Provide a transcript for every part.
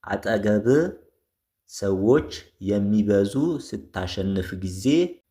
አጠገብ ሰዎች የሚበዙ ስታሸንፍ ጊዜ።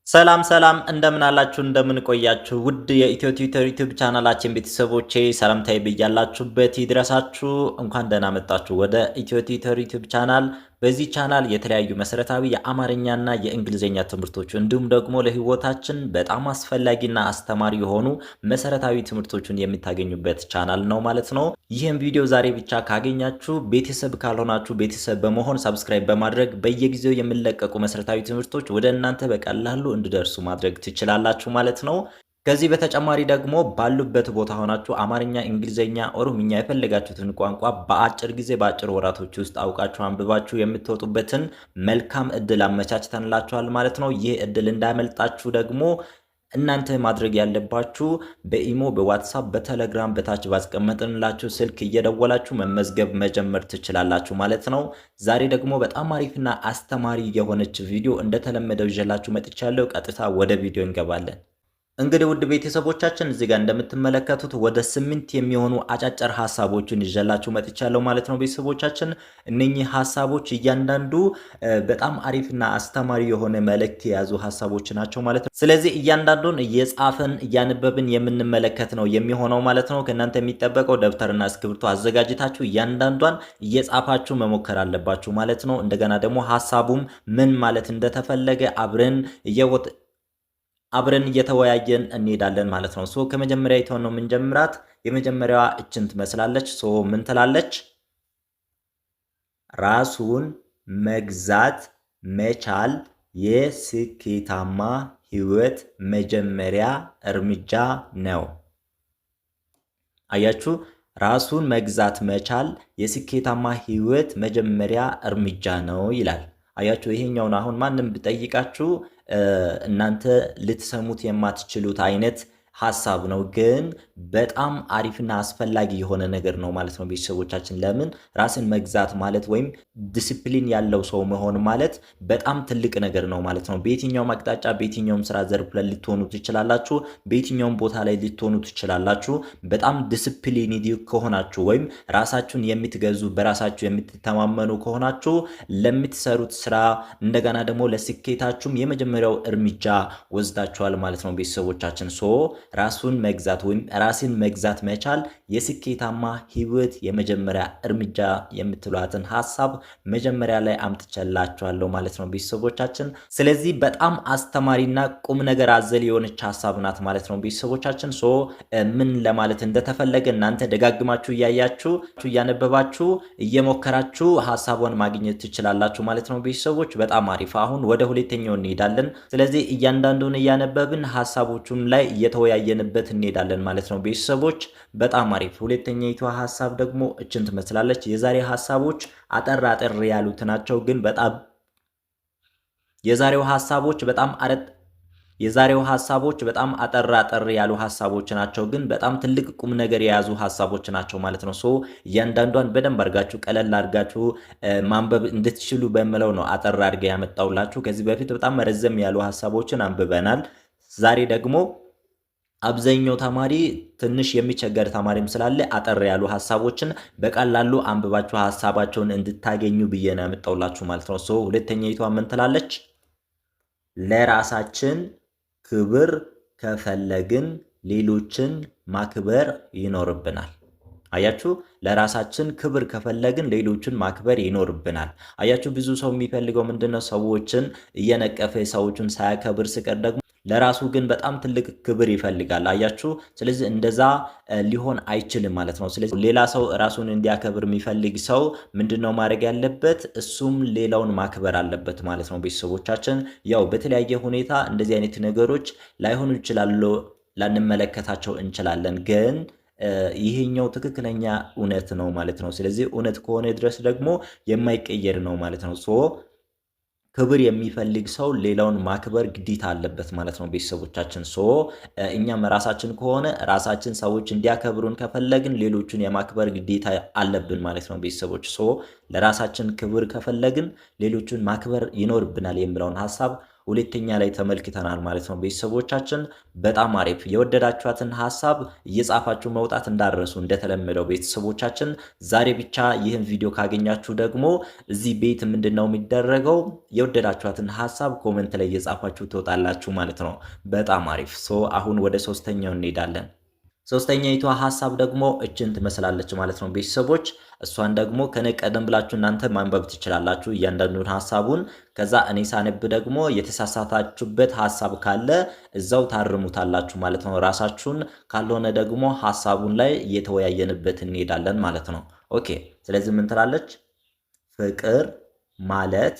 ሰላም ሰላም እንደምን አላችሁ እንደምን ቆያችሁ ውድ የኢትዮ ቲዩተር ዩቲዩብ ቻናላችን ቤተሰቦቼ ሰላምታዬ በያላችሁበት ይድረሳችሁ። እንኳን ደህና መጣችሁ ወደ ኢትዮ ቲዩተር ዩቲዩብ ቻናል። በዚህ ቻናል የተለያዩ መሰረታዊ የአማርኛና የእንግሊዝኛ ትምህርቶች እንዲሁም ደግሞ ለህይወታችን በጣም አስፈላጊና አስተማሪ የሆኑ መሰረታዊ ትምህርቶችን የምታገኙበት ቻናል ነው ማለት ነው። ይህን ቪዲዮ ዛሬ ብቻ ካገኛችሁ ቤተሰብ ካልሆናችሁ ቤተሰብ በመሆን ሰብስክራይብ በማድረግ በየጊዜው የሚለቀቁ መሰረታዊ ትምህርቶች ወደ እናንተ በቀላሉ እንዲደርሱ ማድረግ ትችላላችሁ ማለት ነው። ከዚህ በተጨማሪ ደግሞ ባሉበት ቦታ ሆናችሁ አማርኛ፣ እንግሊዘኛ፣ ኦሮምኛ የፈለጋችሁትን ቋንቋ በአጭር ጊዜ በአጭር ወራቶች ውስጥ አውቃችሁ አንብባችሁ የምትወጡበትን መልካም እድል አመቻችተንላችኋል ማለት ነው። ይህ እድል እንዳያመልጣችሁ ደግሞ እናንተ ማድረግ ያለባችሁ በኢሞ፣ በዋትሳፕ፣ በቴሌግራም በታች ባስቀመጥንላችሁ ስልክ እየደወላችሁ መመዝገብ መጀመር ትችላላችሁ ማለት ነው። ዛሬ ደግሞ በጣም አሪፍና አስተማሪ የሆነች ቪዲዮ እንደተለመደው ይዤላችሁ መጥቻለሁ። ቀጥታ ወደ ቪዲዮ እንገባለን። እንግዲህ ውድ ቤተሰቦቻችን እዚህ ጋር እንደምትመለከቱት ወደ 8 የሚሆኑ አጫጭር ሐሳቦችን ይዤላችሁ መጥቻለሁ ማለት ነው። ቤተሰቦቻችን እነኚህ ሐሳቦች እያንዳንዱ በጣም አሪፍና አስተማሪ የሆነ መልእክት የያዙ ሐሳቦች ናቸው ማለት ነው። ስለዚህ እያንዳንዱን እየጻፈን እያነበብን የምንመለከት ነው የሚሆነው ማለት ነው። ከእናንተ የሚጠበቀው ደብተርና እስክሪብቶ አዘጋጅታችሁ እያንዳንዷን እየጻፋችሁ መሞከር አለባችሁ ማለት ነው። እንደገና ደግሞ ሐሳቡም ምን ማለት እንደተፈለገ አብረን እየተወያየን እንሄዳለን ማለት ነው። ከመጀመሪያ ይተውን ነው የምንጀምራት። የመጀመሪያዋ እችን ትመስላለች። ምን ትላለች? ራሱን መግዛት መቻል የስኬታማ ህይወት መጀመሪያ እርምጃ ነው። አያችሁ፣ ራሱን መግዛት መቻል የስኬታማ ህይወት መጀመሪያ እርምጃ ነው ይላል። አያችሁ፣ ይሄኛውን አሁን ማንም ብጠይቃችሁ እናንተ ልትሰሙት የማትችሉት አይነት ሐሳብ ነው፣ ግን በጣም አሪፍና አስፈላጊ የሆነ ነገር ነው ማለት ነው ቤተሰቦቻችን። ለምን ራስን መግዛት ማለት ወይም ዲሲፕሊን ያለው ሰው መሆን ማለት በጣም ትልቅ ነገር ነው ማለት ነው። በየትኛውም አቅጣጫ በየትኛውም ስራ ዘርፍ ላይ ልትሆኑ ትችላላችሁ፣ በየትኛውም ቦታ ላይ ልትሆኑ ትችላላችሁ። በጣም ዲሲፕሊን ከሆናችሁ ወይም ራሳችሁን የምትገዙ በራሳችሁ የምትተማመኑ ከሆናችሁ ለምትሰሩት ስራ እንደገና ደግሞ ለስኬታችሁም የመጀመሪያው እርምጃ ወስዳችኋል ማለት ነው ቤተሰቦቻችን። ራሱን መግዛት ወይም ራስን መግዛት መቻል የስኬታማ ህይወት የመጀመሪያ እርምጃ የምትሏትን ሐሳብ መጀመሪያ ላይ አምጥቼላችኋለሁ ማለት ነው ቤተሰቦቻችን። ስለዚህ በጣም አስተማሪና ቁም ነገር አዘል የሆነች ሐሳብ ናት ማለት ነው ቤተሰቦቻችን። ምን ለማለት እንደተፈለገ እናንተ ደጋግማችሁ እያያችሁ እያነበባችሁ እየሞከራችሁ ሐሳቡን ማግኘት ትችላላችሁ ማለት ነው ቤተሰቦች። በጣም አሪፍ። አሁን ወደ ሁለተኛው እንሄዳለን። ስለዚህ እያንዳንዱን እያነበብን ሐሳቦቹን ላይ እየተወያየንበት እንሄዳለን ማለት ነው ቤተሰቦች። በጣም አሪፍ። ሁለተኛይቱ ሐሳብ ደግሞ እችን ትመስላለች። የዛሬ ሐሳቦች አጠር ያሉት ናቸው፣ ግን በጣም የዛሬው ሐሳቦች በጣም አጠር ያሉ ሐሳቦች ናቸው፣ ግን በጣም ትልቅ ቁም ነገር የያዙ ሐሳቦች ናቸው ማለት ነው። እያንዳንዷን በደንብ አድርጋችሁ ቀለል አድርጋችሁ ማንበብ እንድትችሉ በመለው ነው አጠር አድርጌ ያመጣውላችሁ። ከዚህ በፊት በጣም ረዘም ያሉ ሐሳቦችን አንብበናል። ዛሬ ደግሞ አብዛኛው ተማሪ ትንሽ የሚቸገር ተማሪም ስላለ አጠር ያሉ ሐሳቦችን በቀላሉ አንብባችሁ ሐሳባቸውን እንድታገኙ ብዬ ነው ያመጣውላችሁ ማለት ነው። ሁለተኛይቷ ምን ትላለች? ለራሳችን ክብር ከፈለግን ሌሎችን ማክበር ይኖርብናል። አያችሁ፣ ለራሳችን ክብር ከፈለግን ሌሎችን ማክበር ይኖርብናል። አያችሁ፣ ብዙ ሰው የሚፈልገው ምንድነው? ሰዎችን እየነቀፈ ሰዎችን ሳያከብር ሲቀር ደግሞ ለራሱ ግን በጣም ትልቅ ክብር ይፈልጋል። አያችሁ፣ ስለዚህ እንደዛ ሊሆን አይችልም ማለት ነው። ስለዚህ ሌላ ሰው ራሱን እንዲያከብር የሚፈልግ ሰው ምንድነው ማድረግ ያለበት? እሱም ሌላውን ማክበር አለበት ማለት ነው ቤተሰቦቻችን። ያው በተለያየ ሁኔታ እንደዚህ አይነት ነገሮች ላይሆኑ ይችላሉ፣ ላንመለከታቸው እንችላለን፣ ግን ይሄኛው ትክክለኛ እውነት ነው ማለት ነው። ስለዚህ እውነት ከሆነ ድረስ ደግሞ የማይቀየር ነው ማለት ነው። ክብር የሚፈልግ ሰው ሌላውን ማክበር ግዴታ አለበት ማለት ነው ቤተሰቦቻችን። እኛም ራሳችን ከሆነ ራሳችን ሰዎች እንዲያከብሩን ከፈለግን ሌሎችን የማክበር ግዴታ አለብን ማለት ነው ቤተሰቦች። ለራሳችን ክብር ከፈለግን ሌሎችን ማክበር ይኖርብናል የሚለውን ሐሳብ ሁለተኛ ላይ ተመልክተናል ማለት ነው። ቤተሰቦቻችን በጣም አሪፍ። የወደዳችኋትን ሐሳብ እየጻፋችሁ መውጣት እንዳረሱ እንደተለመደው ቤተሰቦቻችን። ዛሬ ብቻ ይህን ቪዲዮ ካገኛችሁ ደግሞ እዚህ ቤት ምንድነው የሚደረገው? የወደዳችኋትን ሐሳብ ኮሜንት ላይ እየጻፋችሁ ትወጣላችሁ ማለት ነው። በጣም አሪፍ። አሁን ወደ ሶስተኛው እንሄዳለን። ሶስተኛይቷ ሐሳብ ደግሞ እችን ትመስላለች ማለት ነው ቤተሰቦች። እሷን ደግሞ ከኔ ቀደም ብላችሁ እናንተ ማንበብ ትችላላችሁ እያንዳንዱን ሐሳቡን። ከዛ እኔ ሳነብ ደግሞ የተሳሳታችሁበት ሐሳብ ካለ እዛው ታርሙታላችሁ ማለት ነው ራሳችሁን። ካልሆነ ደግሞ ሐሳቡን ላይ እየተወያየንበት እንሄዳለን ማለት ነው። ኦኬ። ስለዚህ ምን ትላለች? ፍቅር ማለት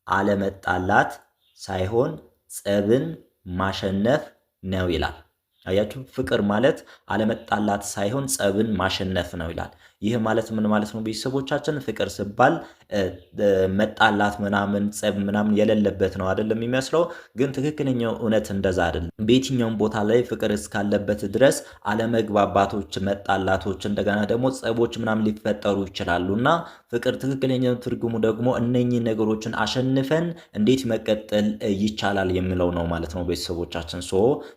አለመጣላት ሳይሆን ጸብን ማሸነፍ ነው ይላል። አያችሁ፣ ፍቅር ማለት አለመጣላት ሳይሆን ጸብን ማሸነፍ ነው ይላል። ይህ ማለት ምን ማለት ነው ቤተሰቦቻችን? ፍቅር ሲባል መጣላት ምናምን ጸብ ምናምን የሌለበት ነው አይደለም የሚመስለው፣ ግን ትክክለኛው እውነት እንደዛ አይደለም። በየትኛውም ቦታ ላይ ፍቅር እስካለበት ድረስ አለመግባባቶች፣ መጣላቶች፣ እንደገና ደግሞ ጸቦች ምናምን ሊፈጠሩ ይችላሉና ፍቅር ትክክለኛው ትርጉሙ ደግሞ እነኚህ ነገሮችን አሸንፈን እንዴት መቀጠል ይቻላል የሚለው ነው ማለት ነው ቤተሰቦቻችን።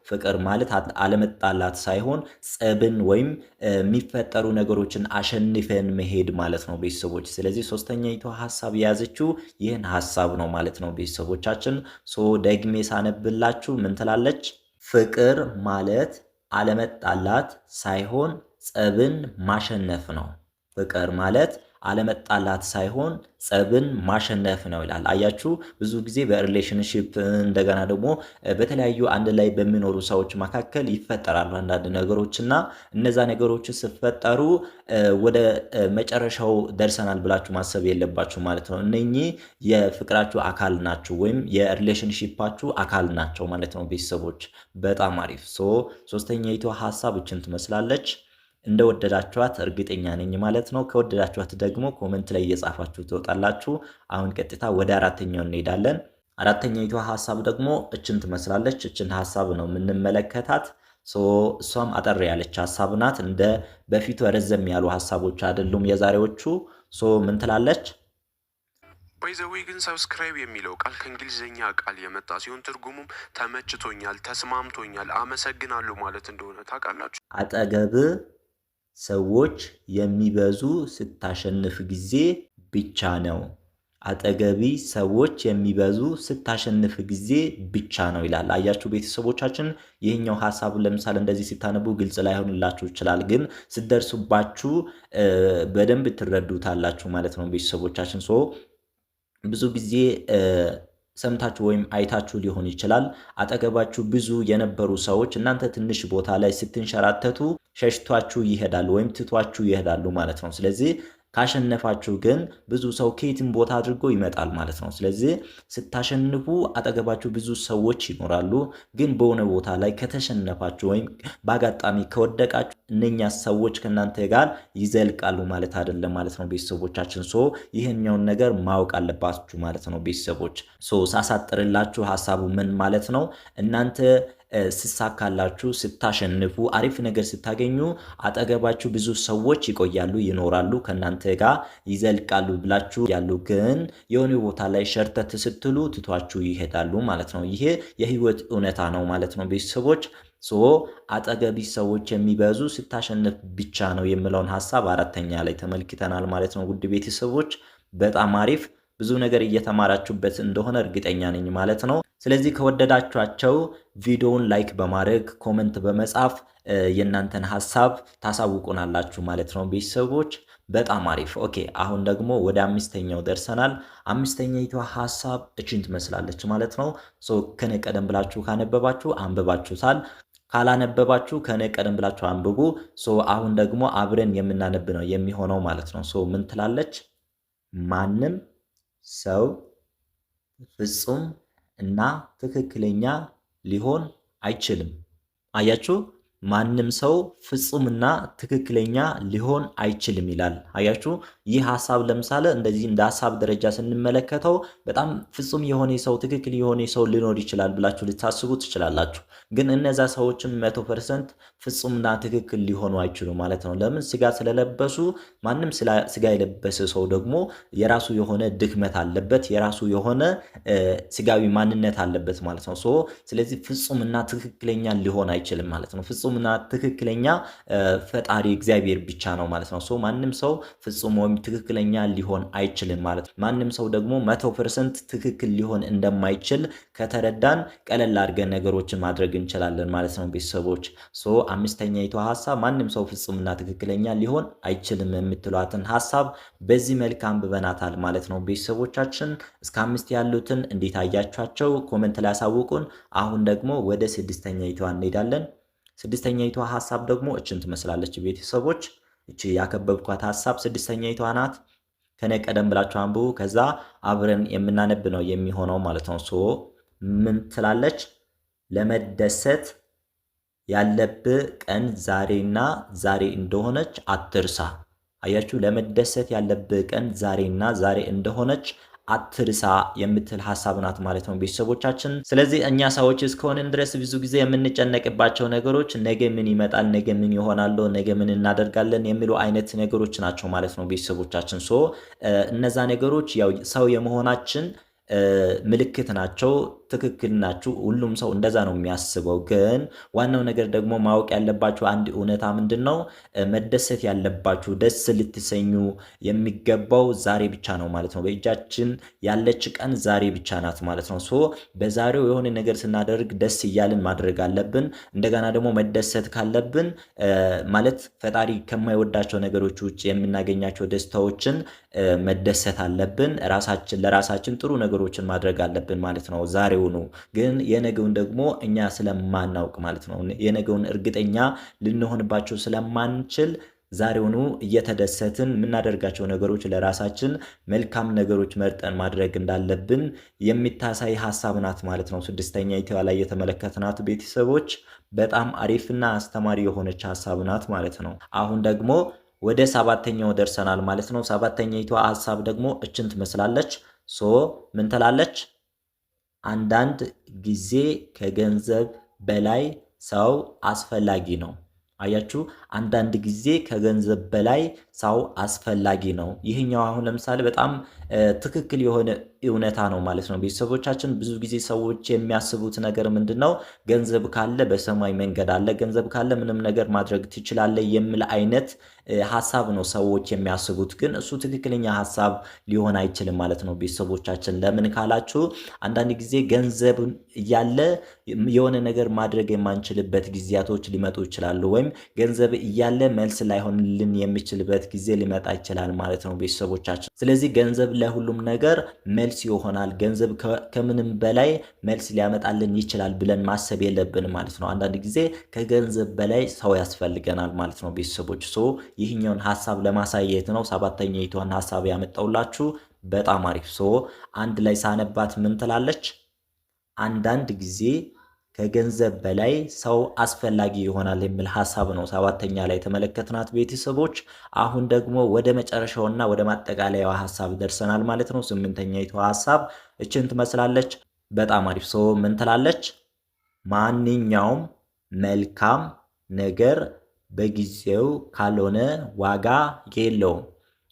ፍቅር ማለት አለመጣላት ሳይሆን ጸብን ወይም የሚፈጠሩ ነገሮችን አሸንፈን መሄድ ማለት ነው ቤተሰቦች። ስለዚህ ሶስተኛይቱ ሐሳብ የያዘችው ይህን ሐሳብ ነው ማለት ነው ቤተሰቦቻችን። ደግሜ ሳነብላችሁ ምን ትላለች? ፍቅር ማለት አለመጣላት ሳይሆን ጸብን ማሸነፍ ነው። ፍቅር ማለት አለመጣላት ሳይሆን ጸብን ማሸነፍ ነው ይላል። አያችሁ፣ ብዙ ጊዜ በሪሌሽንሺፕ እንደገና ደግሞ በተለያዩ አንድ ላይ በሚኖሩ ሰዎች መካከል ይፈጠራሉ አንዳንድ ነገሮችና እነዛ ነገሮች ሲፈጠሩ ወደ መጨረሻው ደርሰናል ብላችሁ ማሰብ የለባችሁ ማለት ነው። እነኚህ የፍቅራችሁ አካል ናቸው ወይም የሪሌሽንሺፓችሁ አካል ናቸው ማለት ነው ቤተሰቦች። በጣም አሪፍ። ሶስተኛይቱ ሐሳብ እችን ትመስላለች። እንደወደዳችኋት እርግጠኛ ነኝ ማለት ነው። ከወደዳችኋት ደግሞ ኮሜንት ላይ እየጻፋችሁ ትወጣላችሁ። አሁን ቀጥታ ወደ አራተኛው እንሄዳለን። አራተኛይቷ ሐሳብ ደግሞ እችን ትመስላለች። እችን ሐሳብ ነው የምንመለከታት። እሷም አጠር ያለች ሐሳብ ናት። እንደ በፊቱ ረዘም ያሉ ሐሳቦች አይደሉም የዛሬዎቹ። ምን ትላለች? ባይዘዌ ግን ሰብስክራይብ የሚለው ቃል ከእንግሊዝኛ ቃል የመጣ ሲሆን ትርጉሙም ተመችቶኛል፣ ተስማምቶኛል፣ አመሰግናለሁ ማለት እንደሆነ ታውቃላችሁ። አጠገብ ሰዎች የሚበዙ ስታሸንፍ ጊዜ ብቻ ነው። አጠገቢ ሰዎች የሚበዙ ስታሸንፍ ጊዜ ብቻ ነው ይላል። አያችሁ ቤተሰቦቻችን፣ ይህኛው ሐሳብ ለምሳሌ እንደዚህ ሲታነቡ ግልጽ ላይሆንላችሁ ይችላል፣ ግን ስትደርሱባችሁ በደንብ ትረዱታላችሁ ማለት ነው ቤተሰቦቻችን። ብዙ ጊዜ ሰምታችሁ ወይም አይታችሁ ሊሆን ይችላል። አጠገባችሁ ብዙ የነበሩ ሰዎች እናንተ ትንሽ ቦታ ላይ ስትንሸራተቱ ሸሽቷችሁ ይሄዳሉ ወይም ትቷችሁ ይሄዳሉ ማለት ነው። ስለዚህ ካሸነፋችሁ ግን ብዙ ሰው ከየትም ቦታ አድርጎ ይመጣል ማለት ነው። ስለዚህ ስታሸንፉ አጠገባችሁ ብዙ ሰዎች ይኖራሉ። ግን በሆነ ቦታ ላይ ከተሸነፋችሁ ወይም በአጋጣሚ ከወደቃችሁ እነኛ ሰዎች ከእናንተ ጋር ይዘልቃሉ ማለት አይደለም ማለት ነው ቤተሰቦቻችን። ይህኛውን ነገር ማወቅ አለባችሁ ማለት ነው ቤተሰቦች። ሳሳጥርላችሁ ሐሳቡ ምን ማለት ነው? እናንተ ስሳካላችሁ፣ ስታሸንፉ፣ አሪፍ ነገር ስታገኙ አጠገባችሁ ብዙ ሰዎች ይቆያሉ፣ ይኖራሉ፣ ከእናንተ ጋር ይዘልቃሉ ብላችሁ ያሉ ግን የሆነ ቦታ ላይ ሸርተት ስትሉ ትቷችሁ ይሄዳሉ ማለት ነው። ይሄ የህይወት እውነታ ነው ማለት ነው ቤተሰቦች። አጠገቢ ሰዎች የሚበዙ ስታሸንፍ ብቻ ነው የሚለውን ሐሳብ አራተኛ ላይ ተመልክተናል ማለት ነው። ውድ ቤተሰቦች በጣም አሪፍ ብዙ ነገር እየተማራችሁበት እንደሆነ እርግጠኛ ነኝ ማለት ነው። ስለዚህ ከወደዳችኋቸው ቪዲዮውን ላይክ በማድረግ ኮመንት በመጻፍ የእናንተን ሐሳብ ታሳውቁናላችሁ ማለት ነው ቤተሰቦች። በጣም አሪፍ። ኦኬ፣ አሁን ደግሞ ወደ አምስተኛው ደርሰናል። አምስተኛይቷ ሐሳብ እችን ትመስላለች ማለት ነው። ከኔ ቀደም ብላችሁ ካነበባችሁ አንብባችሁታል። ካላነበባችሁ ከኔ ቀደም ብላችሁ አንብቡ። አሁን ደግሞ አብረን የምናነብ ነው የሚሆነው ማለት ነው። ምን ትላለች? ማንም ሰው ፍጹም እና ትክክለኛ ሊሆን አይችልም። አያችሁ፣ ማንም ሰው ፍጹምና ትክክለኛ ሊሆን አይችልም ይላል። አያችሁ፣ ይህ ሐሳብ ለምሳሌ እንደዚህ እንደ ሐሳብ ደረጃ ስንመለከተው በጣም ፍጹም የሆነ ሰው ትክክል የሆነ ሰው ሊኖር ይችላል ብላችሁ ልታስቡ ትችላላችሁ። ግን እነዛ ሰዎችም 100% ፍጹምና ትክክል ሊሆኑ አይችሉም ማለት ነው። ለምን? ስጋ ስለለበሱ። ማንም ስጋ የለበሰ ሰው ደግሞ የራሱ የሆነ ድክመት አለበት፣ የራሱ የሆነ ስጋዊ ማንነት አለበት ማለት ነው። ስለዚህ ፍጹምና ትክክለኛ ሊሆን አይችልም ማለት ነው። ፍጹምና ትክክለኛ ፈጣሪ እግዚአብሔር ብቻ ነው ማለት ነው። ማንም ሰው ፍጹም ወይም ትክክለኛ ሊሆን አይችልም ማለት ነው። ማንም ሰው ደግሞ 100% ትክክል ሊሆን እንደማይችል ከተረዳን ቀለል አድርገን ነገሮችን ማድረግ እንችላለን ማለት ነው ቤተሰቦች። አምስተኛይቱ ሐሳብ ማንም ሰው ፍጹምና ትክክለኛ ሊሆን አይችልም የምትሏትን ሐሳብ በዚህ መልክ አንብበናታል ማለት ነው ቤተሰቦቻችን። እስከ 5 ያሉትን እንዴት አያችኋቸው? ኮሜንት ላይ አሳውቁን። አሁን ደግሞ ወደ 6ኛይቱ እንሄዳለን። 6ኛይቱ ሐሳብ ደግሞ እችን ትመስላለች ቤተሰቦች። እቺ ያከበብኳት ሐሳብ 6ኛይቱ ናት። ከኔ ቀደም ብላችሁ አንብቡ፣ ከዛ አብረን የምናነብ ነው የሚሆነው ማለት ነው። ምን ትላለች? ለመደሰት ያለብህ ቀን ዛሬና ዛሬ እንደሆነች አትርሳ። አያችሁ፣ ለመደሰት ያለብህ ቀን ዛሬና ዛሬ እንደሆነች አትርሳ የምትል ሐሳብ ናት ማለት ነው ቤተሰቦቻችን። ስለዚህ እኛ ሰዎች እስከሆንን ድረስ ብዙ ጊዜ የምንጨነቅባቸው ነገሮች ነገ ምን ይመጣል፣ ነገ ምን ይሆናል፣ ነገ ምን እናደርጋለን የሚሉ አይነት ነገሮች ናቸው ማለት ነው ቤተሰቦቻችን። እነዛ ነገሮች ያው ሰው የመሆናችን ምልክት ናቸው። ትክክል ናችሁ። ሁሉም ሰው እንደዛ ነው የሚያስበው። ግን ዋናው ነገር ደግሞ ማወቅ ያለባችሁ አንድ እውነታ ምንድን ነው? መደሰት ያለባችሁ ደስ ልትሰኙ የሚገባው ዛሬ ብቻ ነው ማለት ነው። በእጃችን ያለች ቀን ዛሬ ብቻ ናት ማለት ነው። በዛሬው የሆነ ነገር ስናደርግ ደስ እያልን ማድረግ አለብን። እንደገና ደግሞ መደሰት ካለብን ማለት ፈጣሪ ከማይወዳቸው ነገሮች ውጭ የምናገኛቸው ደስታዎችን መደሰት አለብን። ለራሳችን ጥሩ ነገሮችን ማድረግ አለብን ማለት ነው ዛሬ ግን የነገውን ደግሞ እኛ ስለማናውቅ ማለት ነው የነገውን እርግጠኛ ልንሆንባቸው ስለማንችል ዛሬውኑ እየተደሰትን የምናደርጋቸው ነገሮች ለራሳችን መልካም ነገሮች መርጠን ማድረግ እንዳለብን የሚታሳይ ሐሳብ ናት ማለት ነው። 6ኛይቱ ላይ የተመለከትናት ቤተሰቦች በጣም አሪፍና አስተማሪ የሆነች ሐሳብ ናት ማለት ነው። አሁን ደግሞ ወደ 7ኛው ደርሰናል ማለት ነው። 7ኛይቱ ሐሳብ ደግሞ እችን ትመስላለች። ምን ትላለች? አንዳንድ ጊዜ ከገንዘብ በላይ ሰው አስፈላጊ ነው። አያችሁ፣ አንዳንድ ጊዜ ከገንዘብ በላይ ሰው አስፈላጊ ነው። ይህኛው አሁን ለምሳሌ በጣም ትክክል የሆነ እውነታ ነው ማለት ነው ቤተሰቦቻችን። ብዙ ጊዜ ሰዎች የሚያስቡት ነገር ምንድን ነው? ገንዘብ ካለ በሰማይ መንገድ አለ፣ ገንዘብ ካለ ምንም ነገር ማድረግ ትችላለህ የሚል አይነት ሐሳብ ነው ሰዎች የሚያስቡት። ግን እሱ ትክክለኛ ሐሳብ ሊሆን አይችልም ማለት ነው ቤተሰቦቻችን። ለምን ካላችሁ አንዳንድ ጊዜ ገንዘብ እያለ የሆነ ነገር ማድረግ የማንችልበት ጊዜያቶች ሊመጡ ይችላሉ። ወይም ገንዘብ እያለ መልስ ላይሆንልን የሚችልበት ጊዜ ሊመጣ ይችላል ማለት ነው ቤተሰቦቻችን። ስለዚህ ገንዘብ ለሁሉም ነገር መልስ ይሆናል፣ ገንዘብ ከምንም በላይ መልስ ሊያመጣልን ይችላል ብለን ማሰብ የለብንም ማለት ነው። አንዳንድ ጊዜ ከገንዘብ በላይ ሰው ያስፈልገናል ማለት ነው ቤተሰቦች። ይህኛውን ሐሳብ ለማሳየት ነው 7ኛይቱን ሐሳብ ያመጣውላችሁ። በጣም አሪፍ። አንድ ላይ ሳነባት ምን ትላለች? አንዳንድ ጊዜ ከገንዘብ በላይ ሰው አስፈላጊ ይሆናል የሚል ሐሳብ ነው 7ኛ ላይ ተመለከትናት ቤተሰቦች። አሁን ደግሞ ወደ መጨረሻውና ወደ ማጠቃለያው ሐሳብ ደርሰናል ማለት ነው። 8ኛይቱ ሐሳብ እችን ትመስላለች። በጣም አሪፍ። ምን ትላለች? ማንኛውም መልካም ነገር በጊዜው ካልሆነ ዋጋ የለውም።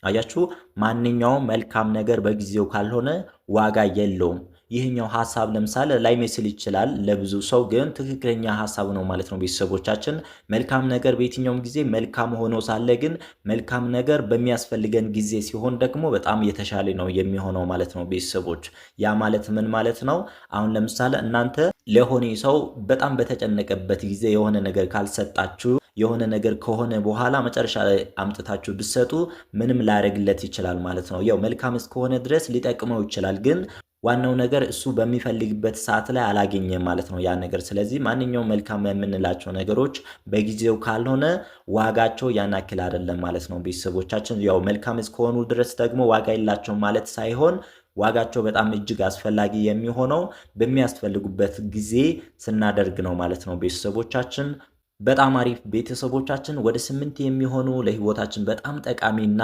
አያችሁ፣ ማንኛውም መልካም ነገር በጊዜው ካልሆነ ዋጋ የለውም። ይህኛው ሐሳብ ለምሳሌ ላይመስል ይችላል ለብዙ ሰው፣ ግን ትክክለኛ ሐሳብ ነው ማለት ነው ቤተሰቦቻችን። መልካም ነገር በየትኛውም ጊዜ መልካም ሆኖ ሳለ ግን መልካም ነገር በሚያስፈልገን ጊዜ ሲሆን ደግሞ በጣም የተሻለ ነው የሚሆነው ማለት ነው ቤተሰቦች። ያ ማለት ምን ማለት ነው? አሁን ለምሳሌ እናንተ ለሆነ ሰው በጣም በተጨነቀበት ጊዜ የሆነ ነገር ካልሰጣችሁ የሆነ ነገር ከሆነ በኋላ መጨረሻ ላይ አምጥታችሁ ብትሰጡ ምንም ላያደርግለት ይችላል ማለት ነው። ያው መልካም እስከሆነ ድረስ ሊጠቅመው ይችላል፣ ግን ዋናው ነገር እሱ በሚፈልግበት ሰዓት ላይ አላገኘም ማለት ነው ያ ነገር። ስለዚህ ማንኛውም መልካም የምንላቸው ነገሮች በጊዜው ካልሆነ ዋጋቸው ያን ያክል አይደለም ማለት ነው ቤተሰቦቻችን። ያው መልካም እስከሆኑ ድረስ ደግሞ ዋጋ የላቸውም ማለት ሳይሆን ዋጋቸው በጣም እጅግ አስፈላጊ የሚሆነው በሚያስፈልጉበት ጊዜ ስናደርግ ነው ማለት ነው ቤተሰቦቻችን። በጣም አሪፍ ቤተሰቦቻችን፣ ወደ 8 የሚሆኑ ለህይወታችን በጣም ጠቃሚና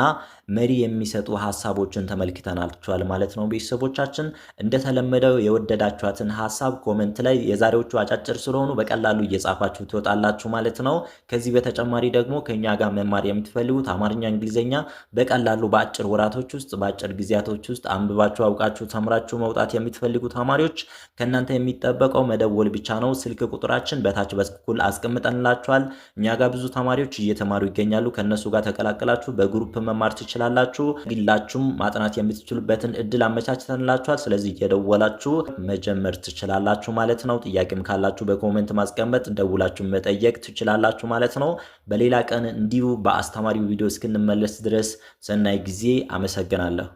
መሪ የሚሰጡ ሐሳቦችን ተመልክተናል ማለት ነው። ቤተሰቦቻችን እንደተለመደው የወደዳችኋትን ሐሳብ ኮሜንት ላይ የዛሬዎቹ አጫጭር ስለሆኑ በቀላሉ እየጻፋችሁ ትወጣላችሁ ማለት ነው። ከዚህ በተጨማሪ ደግሞ ከኛ ጋር መማር የምትፈልጉት አማርኛ፣ እንግሊዝኛ በቀላሉ በአጭር ወራቶች ውስጥ በአጭር ጊዜያቶች ውስጥ አንብባችሁ አውቃችሁ ተምራችሁ መውጣት የምትፈልጉ ተማሪዎች ከእናንተ የሚጠበቀው መደወል ብቻ ነው። ስልክ ቁጥራችን በታች በኩል አስቀምጠንላችኋል። እኛ ጋር ብዙ ተማሪዎች እየተማሩ ይገኛሉ። ከነሱ ጋር ተቀላቅላችሁ በግሩፕ መማር ትችላላችሁ። ግላችሁም ማጥናት የምትችሉበትን እድል አመቻችተንላችኋል። ስለዚህ እየደወላችሁ መጀመር ትችላላችሁ ማለት ነው። ጥያቄም ካላችሁ በኮሜንት ማስቀመጥ፣ ደውላችሁ መጠየቅ ትችላላችሁ ማለት ነው። በሌላ ቀን እንዲሁ በአስተማሪው ቪዲዮ እስክንመለስ ድረስ ሰናይ ጊዜ። አመሰግናለሁ።